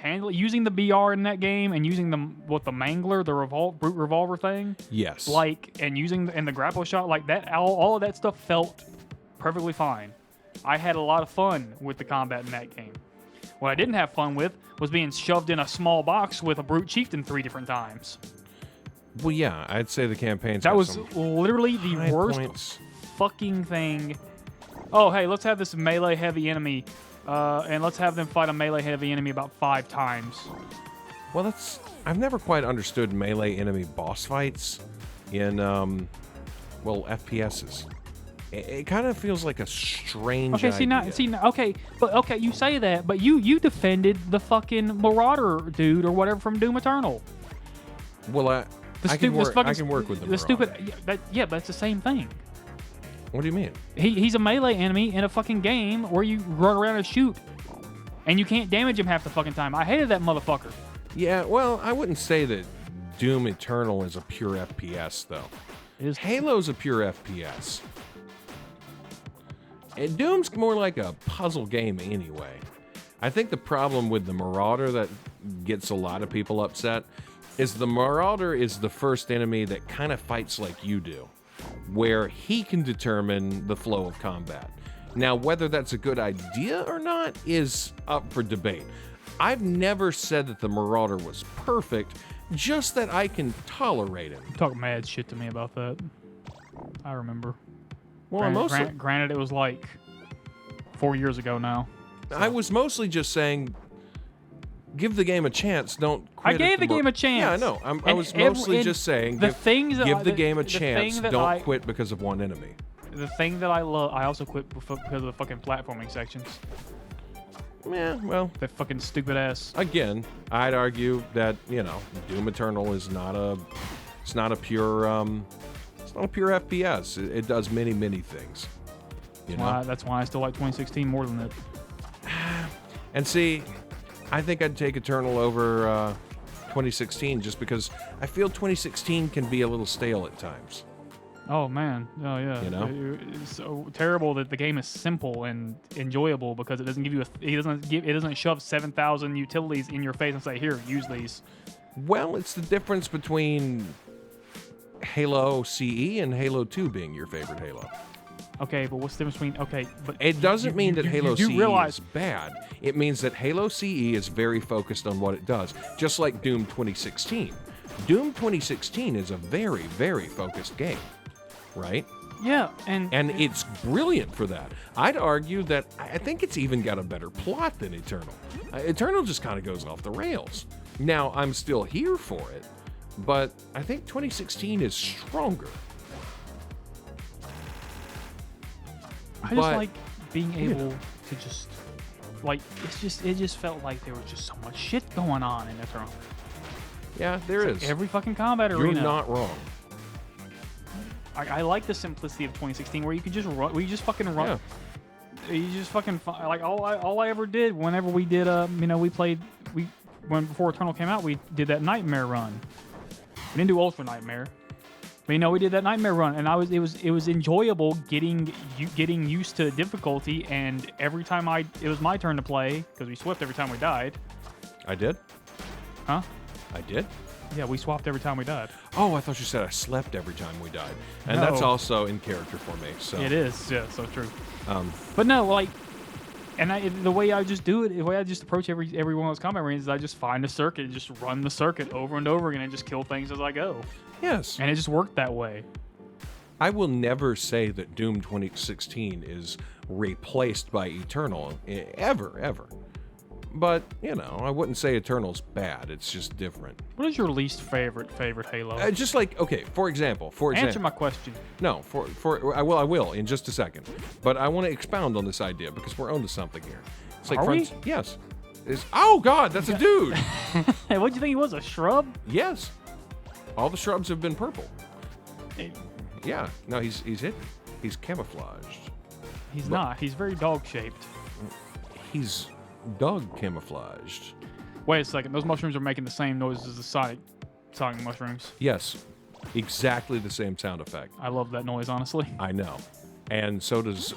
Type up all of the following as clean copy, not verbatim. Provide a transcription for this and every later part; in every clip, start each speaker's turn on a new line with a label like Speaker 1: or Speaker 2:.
Speaker 1: handle using the BR in that game and using the mangler, the brute revolver thing.
Speaker 2: Yes.
Speaker 1: And using the grapple shot like that, all of that stuff felt perfectly fine. I had a lot of fun with the combat in that game. What I didn't have fun with was being shoved in a small box with a brute chieftain 3 different times.
Speaker 2: Well, yeah, I'd say the campaigns.
Speaker 1: That was literally the worst fucking thing. Oh, hey, let's have this melee heavy enemy, and let's have them fight a melee heavy enemy about 5 times.
Speaker 2: Well, I've never quite understood melee enemy boss fights in FPSs. It kind of feels like a strange idea.
Speaker 1: Okay, you say that, but you defended the fucking Marauder dude or whatever from Doom Eternal.
Speaker 2: Well, I can work with the Marauder.
Speaker 1: But it's the same thing.
Speaker 2: What do you mean?
Speaker 1: He's a melee enemy in a fucking game where you run around and shoot, and you can't damage him half the fucking time. I hated that motherfucker.
Speaker 2: Yeah, well, I wouldn't say that Doom Eternal is a pure FPS, though. Halo's a pure FPS. And Doom's more like a puzzle game anyway. I think the problem with the Marauder that gets a lot of people upset is the Marauder is the first enemy that kind of fights like you do, where he can determine the flow of combat. Now, whether that's a good idea or not is up for debate. I've never said that the Marauder was perfect, just that I can tolerate him.
Speaker 1: You talk mad shit to me about that. I remember.
Speaker 2: Well,
Speaker 1: granted, it was like 4 years ago now. So.
Speaker 2: I was mostly just saying, give the game a chance. Don't quit.
Speaker 1: I gave the game a chance.
Speaker 2: Yeah, I know. I was mostly just saying, give the game a chance. Don't quit because of one enemy.
Speaker 1: The thing that I love, I also quit because of the fucking platforming sections.
Speaker 2: Yeah, well,
Speaker 1: that fucking stupid ass.
Speaker 2: Again, I'd argue that Doom Eternal is not a pure FPS. It does many things.
Speaker 1: That's why I still like 2016 more than that.
Speaker 2: And see, I think I'd take Eternal over 2016 just because I feel 2016 can be a little stale at times.
Speaker 1: Oh man, oh yeah. It's so terrible that the game is simple and enjoyable because it doesn't give you it doesn't shove 7,000 utilities in your face and say, here, use these.
Speaker 2: Well, it's the difference between Halo CE and Halo 2 being your favorite Halo.
Speaker 1: Okay, but what's the difference between... Okay, but...
Speaker 2: It doesn't mean that Halo CE is bad. It means that Halo CE is very focused on what it does, just like Doom 2016. Doom 2016 is a very, very focused game, right?
Speaker 1: Yeah, and
Speaker 2: it's brilliant for that. I'd argue that I think it's even got a better plot than Eternal. Eternal just kind of goes off the rails. Now, I'm still here for it, but I think 2016 is stronger.
Speaker 1: I just like being able to just it just felt like there was just so much shit going on in Eternal.
Speaker 2: Yeah, there is.
Speaker 1: Like every fucking combat arena.
Speaker 2: You're not wrong.
Speaker 1: I like the simplicity of 2016 where you could just run. We just fucking run. Yeah. You just fucking like all I ever did whenever we did before Eternal came out, we did that Nightmare run. We didn't do Ultra Nightmare. But we did that Nightmare run, and it was enjoyable getting used to difficulty. And every time it was my turn to play because we swapped every time we died.
Speaker 2: I did.
Speaker 1: Huh?
Speaker 2: I did.
Speaker 1: Yeah, we swapped every time we died.
Speaker 2: Oh, I thought you said I slept every time we died, and that's also in character for me. So
Speaker 1: it is, yeah, so true. But no, the way I just do it, the way I just approach every one of those combat arenas is I just find a circuit, and just run the circuit over and over again, and just kill things as I go.
Speaker 2: Yes.
Speaker 1: And it just worked that way.
Speaker 2: I will never say that Doom 2016 is replaced by Eternal, ever. But, I wouldn't say Eternal's bad. It's just different.
Speaker 1: What is your least favorite Halo?
Speaker 2: Just like, okay, for example.
Speaker 1: Answer my question.
Speaker 2: No, I will in just a second. But I want to expound on this idea because we're onto something here. It's like
Speaker 1: we?
Speaker 2: Yes. Oh, God, that's a dude.
Speaker 1: Hey, what'd you think he was, a shrub?
Speaker 2: Yes. All the shrubs have been purple. Yeah. No, he's camouflaged.
Speaker 1: He's not. He's very dog-shaped.
Speaker 2: He's dog camouflaged.
Speaker 1: Wait a second. Those mushrooms are making the same noise as the Sonic mushrooms.
Speaker 2: Yes. Exactly the same sound effect.
Speaker 1: I love that noise, honestly.
Speaker 2: I know. And so does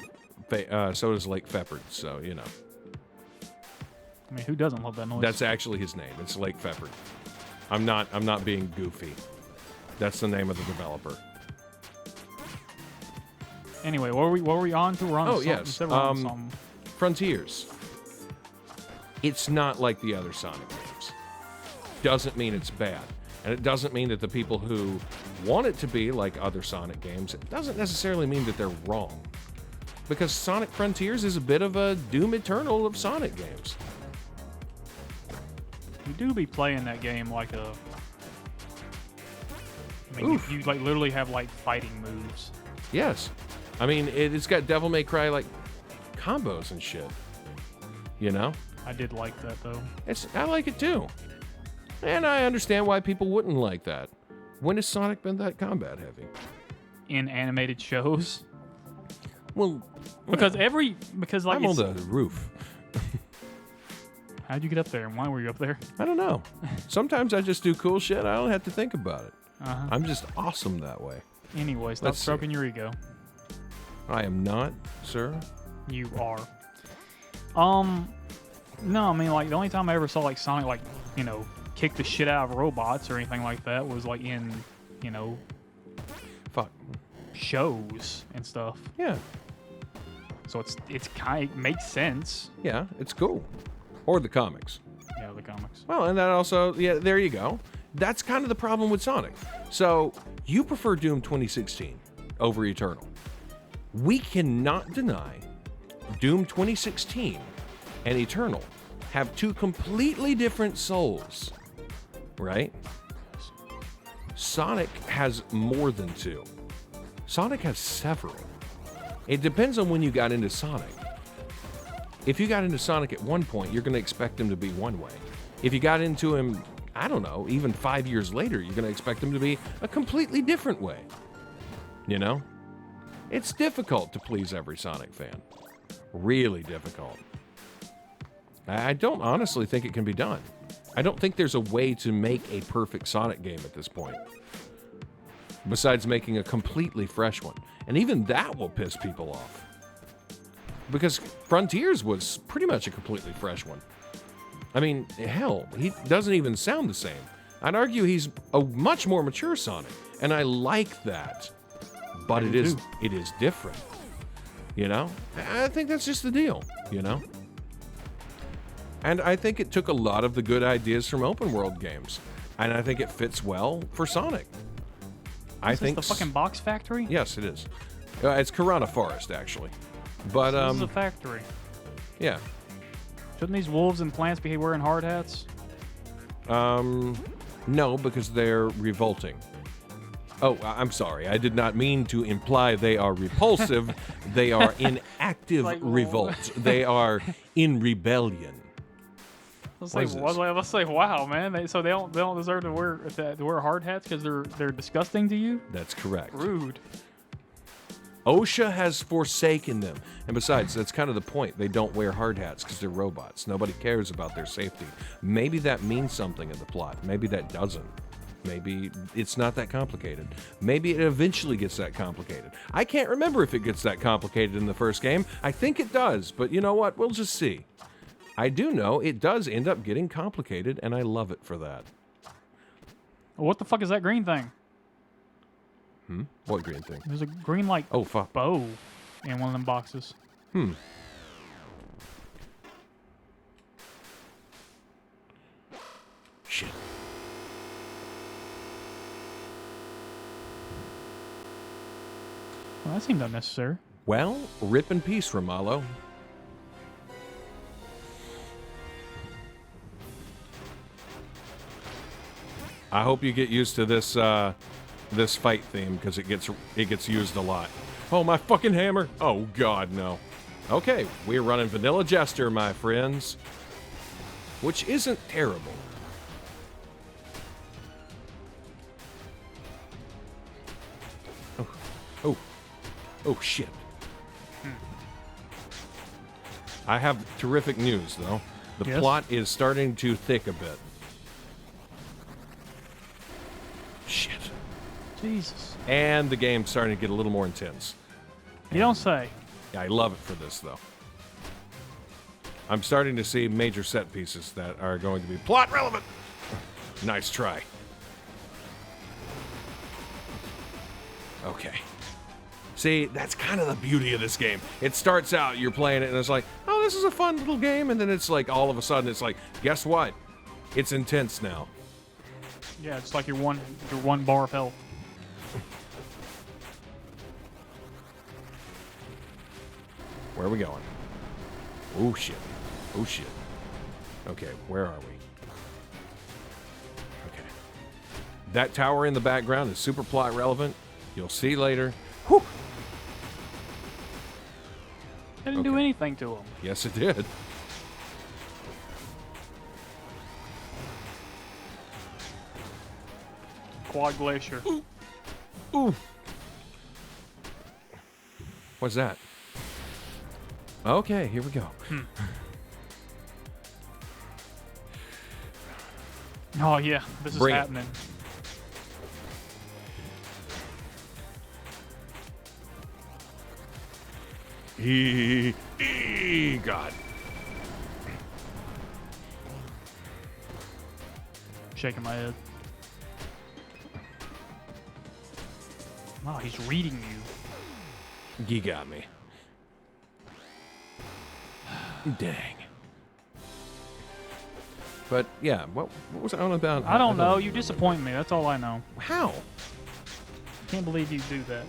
Speaker 2: Lake Feppard, so,
Speaker 1: I mean, who doesn't love that noise?
Speaker 2: That's actually his name. It's Lake Pepper. I'm not being goofy. That's the name of the developer.
Speaker 1: Anyway, what were we on to? We're on
Speaker 2: Oh,
Speaker 1: something.
Speaker 2: yes.
Speaker 1: You said we're on something.
Speaker 2: Frontiers. It's not like the other Sonic games. Doesn't mean it's bad. And it doesn't mean that the people who want it to be like other Sonic games, it doesn't necessarily mean that they're wrong. Because Sonic Frontiers is a bit of a Doom Eternal of Sonic games.
Speaker 1: You do be playing that game like a... I mean, you like literally have like fighting moves.
Speaker 2: Yes. I mean, it's got Devil May Cry like combos and shit. You know?
Speaker 1: I did like that though.
Speaker 2: I like it too. And I understand why people wouldn't like that. When has Sonic been that combat heavy?
Speaker 1: In animated shows.
Speaker 2: Well,
Speaker 1: Because like
Speaker 2: I'm on the roof.
Speaker 1: How'd you get up there and why were you up there?
Speaker 2: I don't know. Sometimes I just do cool shit. I don't have to think about it.
Speaker 1: Uh-huh.
Speaker 2: I'm just awesome that way.
Speaker 1: Anyway, stop
Speaker 2: Let's
Speaker 1: stroking your ego.
Speaker 2: I am not, sir.
Speaker 1: You are. No, I mean, like, the only time I ever saw, like, Sonic, like, you know, kick the shit out of robots or anything like that was, like, in, you know...
Speaker 2: Fuck.
Speaker 1: Shows and stuff.
Speaker 2: Yeah.
Speaker 1: So it's kind of makes sense.
Speaker 2: Yeah, it's cool. Or the comics.
Speaker 1: Yeah, the comics.
Speaker 2: Well, and that also, yeah, there you go. That's kind of the problem with Sonic. So, you prefer Doom 2016 over Eternal. We cannot deny Doom 2016 and Eternal have two completely different souls, right? Sonic has more than two. Sonic has several. It depends on when you got into Sonic. If you got into Sonic at one point, you're going to expect him to be one way. If you got into him, I don't know, even 5 years later, you're going to expect him to be a completely different way. You know? It's difficult to please every Sonic fan. Really difficult. I don't honestly think it can be done. I don't think there's a way to make a perfect Sonic game at this point. Besides making a completely fresh one. And even that will piss people off. Because Frontiers was pretty much a completely fresh one. I mean, hell, he doesn't even sound the same. I'd argue he's a much more mature Sonic. And I like that. But it is different. You know? I think that's just the deal, you know? And I think it took a lot of the good ideas from open world games. And I think it fits well for Sonic. I think
Speaker 1: the fucking box factory?
Speaker 2: Yes, it is. It's Karana Forest, actually. But
Speaker 1: this is a factory.
Speaker 2: Yeah.
Speaker 1: Shouldn't these wolves and plants be wearing hard hats?
Speaker 2: No, because they're revolting. Oh, I'm sorry. I did not mean to imply they are repulsive. They are in active revolt. They are in rebellion.
Speaker 1: Let's say, wow, man. They don't deserve to wear hard hats because they're disgusting to you.
Speaker 2: That's correct.
Speaker 1: Rude.
Speaker 2: OSHA has forsaken them. And besides, that's kind of the point. They don't wear hard hats because they're robots. Nobody cares about their safety. Maybe that means something in the plot. Maybe that doesn't. Maybe it's not that complicated. Maybe it eventually gets that complicated. I can't remember if it gets that complicated in the first game. I think it does, but you know what? We'll just see. I do know it does end up getting complicated, and I love it for that.
Speaker 1: What the fuck is that green thing?
Speaker 2: What green thing?
Speaker 1: There's a green, like, bow in one of them boxes.
Speaker 2: Shit.
Speaker 1: Well, that seemed unnecessary.
Speaker 2: Well, rip in peace, Romalo. I hope you get used to this this fight theme because it gets used a lot. Oh, my fucking hammer! Oh God, no. Okay, we're running vanilla Jester, my friends, which isn't terrible. Oh shit. I have terrific news, though. The plot is starting to thick a bit. Shit.
Speaker 1: Jesus.
Speaker 2: And the game's starting to get a little more intense.
Speaker 1: You don't say.
Speaker 2: Yeah, I love it for this, though. I'm starting to see major set pieces that are going to be plot relevant. Nice try. Okay. See, that's kind of the beauty of this game. It starts out, you're playing it, and it's like, oh, this is a fun little game, and then it's like, all of a sudden, it's like, guess what? It's intense now.
Speaker 1: Yeah, it's like your one bar of health.
Speaker 2: Where are we going? Oh, shit. Oh, shit. Okay, where are we? Okay. That tower in the background is super plot relevant. You'll see later. Whew.
Speaker 1: I didn't do anything to him.
Speaker 2: Yes, it did.
Speaker 1: Quad Glacier.
Speaker 2: Ooh. Ooh. What's that? Okay, here we go.
Speaker 1: Oh, yeah. This is
Speaker 2: Bring it.
Speaker 1: happening.
Speaker 2: God.
Speaker 1: Shaking my head. Wow, he's reading you.
Speaker 2: You got me. Dang. But yeah, what was I on about?
Speaker 1: I don't know. You
Speaker 2: remember.
Speaker 1: disappoint me. That's all I know.
Speaker 2: How?
Speaker 1: Can't believe you do that.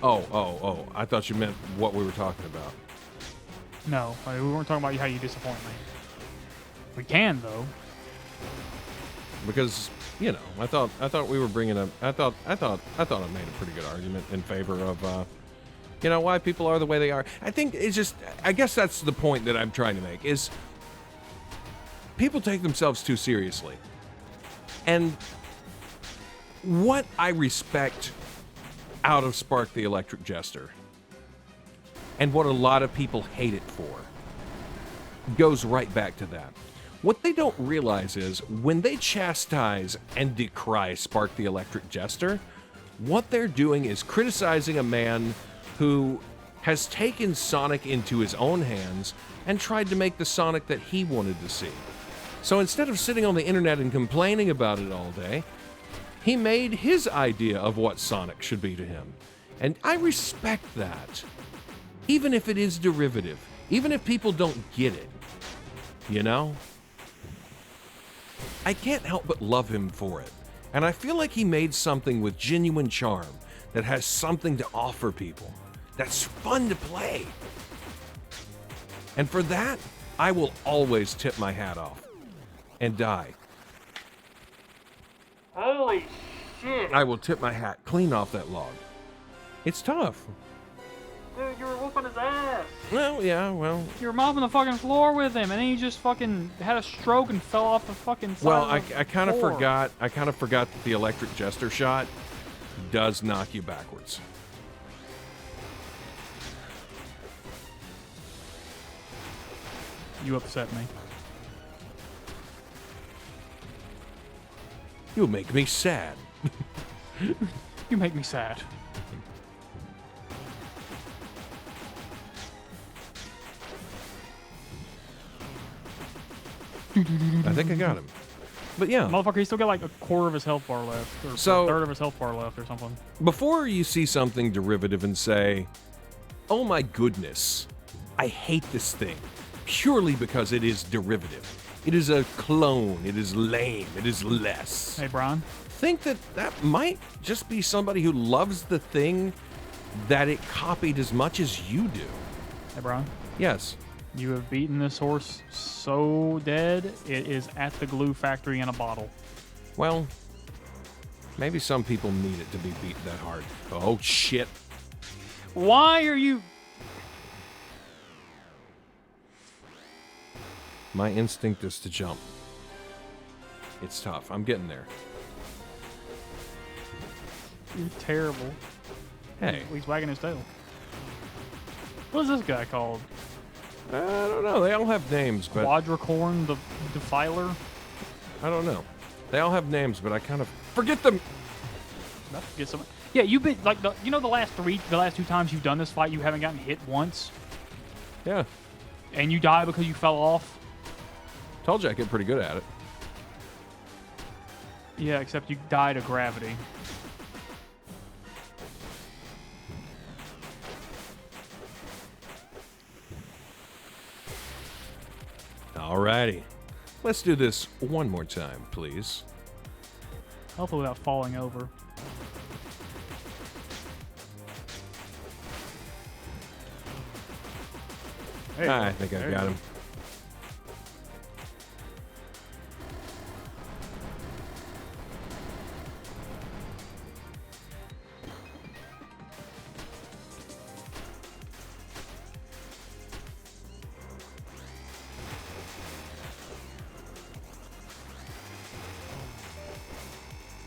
Speaker 2: Oh. I thought you meant what we were talking about.
Speaker 1: No, we weren't talking about how you disappoint me. We can though.
Speaker 2: Because, you know, I thought we were bringing up. I thought I made a pretty good argument in favor of, you know, why people are the way they are. I think it's just. I guess that's the point that I'm trying to make is. People take themselves too seriously. And what I respect out of Spark the Electric Jester, and what a lot of people hate it for, goes right back to that. What they don't realize is when they chastise and decry Spark the Electric Jester, what they're doing is criticizing a man who has taken Sonic into his own hands and tried to make the Sonic that he wanted to see. So instead of sitting on the internet and complaining about it all day, he made his idea of what Sonic should be to him. And I respect that. Even if it is derivative. Even if people don't get it. You know? I can't help but love him for it. And I feel like he made something with genuine charm that has something to offer people. That's fun to play. And for that, I will always tip my hat off. And die.
Speaker 1: Holy shit.
Speaker 2: I will tip my hat clean off that log. It's tough.
Speaker 1: Dude, you were whooping his ass.
Speaker 2: Well, yeah, well.
Speaker 1: You were mopping the fucking floor with him, and then he just fucking had a stroke and fell off the fucking side
Speaker 2: Well,
Speaker 1: of the
Speaker 2: I kind of
Speaker 1: floor.
Speaker 2: forgot. I kind of forgot that the Electric Jester shot does knock you backwards.
Speaker 1: You upset me.
Speaker 2: You make me sad.
Speaker 1: You make me sad.
Speaker 2: I think I got him. But yeah,
Speaker 1: Motherfucker, he's still got like a quarter of his health bar left, or
Speaker 2: So-
Speaker 1: a third of his health bar left, or something.
Speaker 2: before you see something derivative and say, "Oh my goodness, I hate this thing," purely because it is derivative. It is a clone. It is lame. It is less.
Speaker 1: Hey, Brian.
Speaker 2: Think that that might just be somebody who loves the thing that it copied as much as you do.
Speaker 1: Hey, Brian.
Speaker 2: Yes.
Speaker 1: You have beaten this horse so dead, it is at the glue factory in a bottle.
Speaker 2: Well, maybe some people need it to be beat that hard. Oh, shit.
Speaker 1: Why are you...
Speaker 2: My instinct is to jump. It's tough. I'm getting there.
Speaker 1: You're terrible.
Speaker 2: Hey,
Speaker 1: He's wagging his tail. What is this guy called?
Speaker 2: I don't know. They all have names, but
Speaker 1: Quadricorn the Defiler?
Speaker 2: I don't know. They all have names, but I kind of forget them.
Speaker 1: About to get some... Yeah, you've been like the last two times you've done this fight, you haven't gotten hit once.
Speaker 2: Yeah.
Speaker 1: And you die because you fell off?
Speaker 2: Told you I get pretty good at it.
Speaker 1: Yeah, except you die to gravity.
Speaker 2: Alrighty. Let's do this one more time, please.
Speaker 1: Hopefully without falling over.
Speaker 2: I think I got him.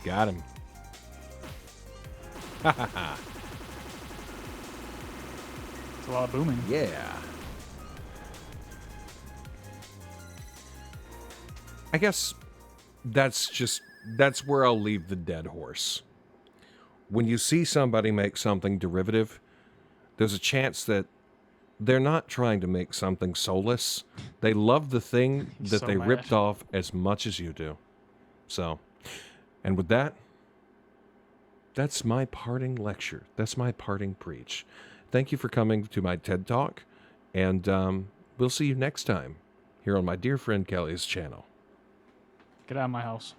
Speaker 2: Got him. Ha ha ha.
Speaker 1: It's a lot of booming.
Speaker 2: Yeah. I guess that's where I'll leave the dead horse. When you see somebody make something derivative, there's a chance that they're not trying to make something soulless. They love the thing that
Speaker 1: So
Speaker 2: they
Speaker 1: mad.
Speaker 2: ripped off as much as you do. So, and with that, that's my parting lecture. That's my parting preach. Thank you for coming to my TED Talk, and we'll see you next time here on my dear friend Kelly's channel.
Speaker 1: Get out of my house.